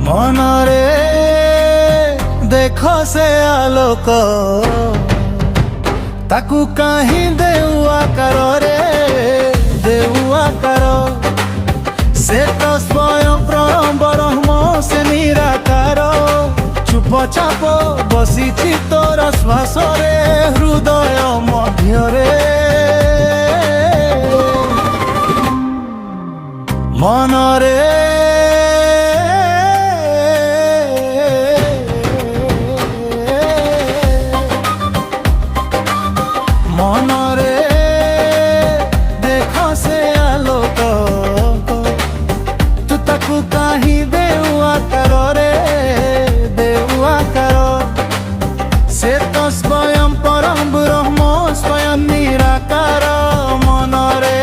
মনরে দেখো সে আলোক তাকু কাহি দেউয়া কর রে দেউয়া কর সে তো স্বয়ং ব্রহ্ম সে নিরাকার চুপচাপ বসিছি তোর শ্বাসরে হৃদয় মধ্যরে মনরে মনরে দেখ সে আলোক তু তাকু কাহি দেউয়া কর রে দেউয়া কর সে তো স্বয়ং পরম ব্রহ্ম স্বয়ং নিরাকার মনরে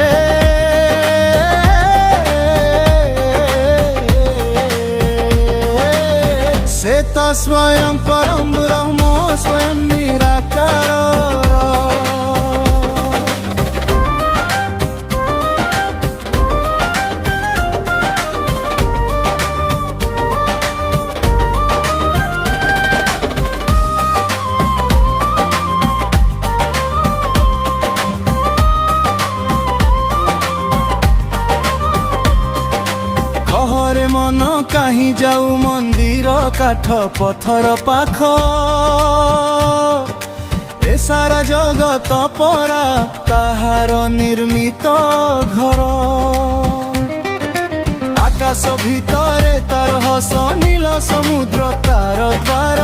সে তো স্বয়ং পরম ব্রহ্ম স্বয়ং নিরাকার ঘরে মন কাহি যাও মন্দির কাঠ পথর পাখ এ সারা জগত পরা তাহার নির্মিত ঘর আকাশ ভিতরে তার হস নীল সমুদ্র তার দ্বার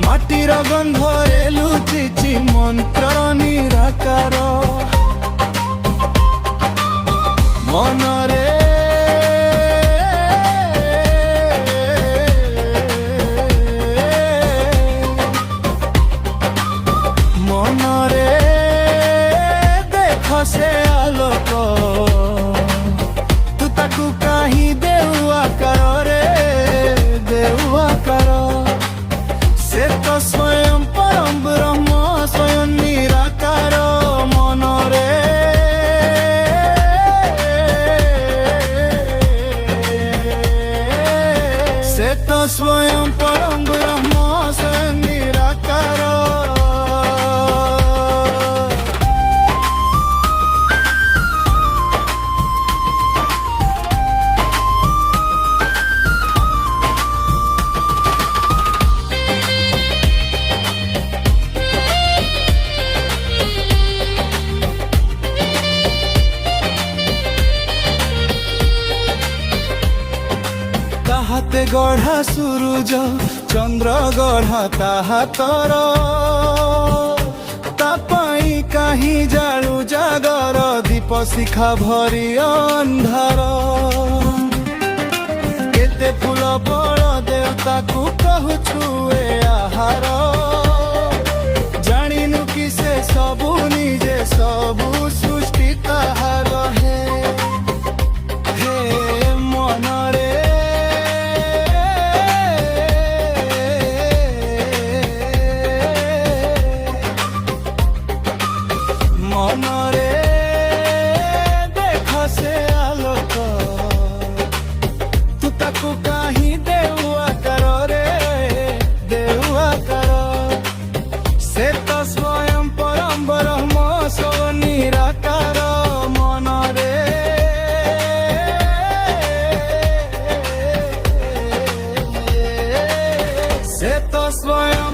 মাটির গন্ধরে লুচিছি মন্ত্র নিরাকার মনরে মনরে দেখ সে আলোক তু তাকু কাহি দেউয়া কর রে দেউয়া কর সে তো স্বয়ং পরম ব্রহ্ম স্বয়ং নিরাকার মনরে সে তো স্বয়ং পরম ব্রহ্ম স্বয়ং নিরাকার তাহাতে গঢ়া সূরজ চন্দ্র গঢ়া তাহা তর তাপাই কাহি জালু জাগর দীপ শিখা ভরি ଅନ୍ଧାର কেতে ফুল ফল দেবতাকু কহুছু এ আহার জানিনু কি সে সবু নিজে সবু সৃষ্টি তাহার হে হে মনরে মনরে দেখ সে আলোক তু তাকু কাহি দেউয়া কর রে দেউয়া কর সে তো স্বয়ং পরম ব্রহ্ম স্বয়ং নিরাকার মনরে সে তো স্বয়ং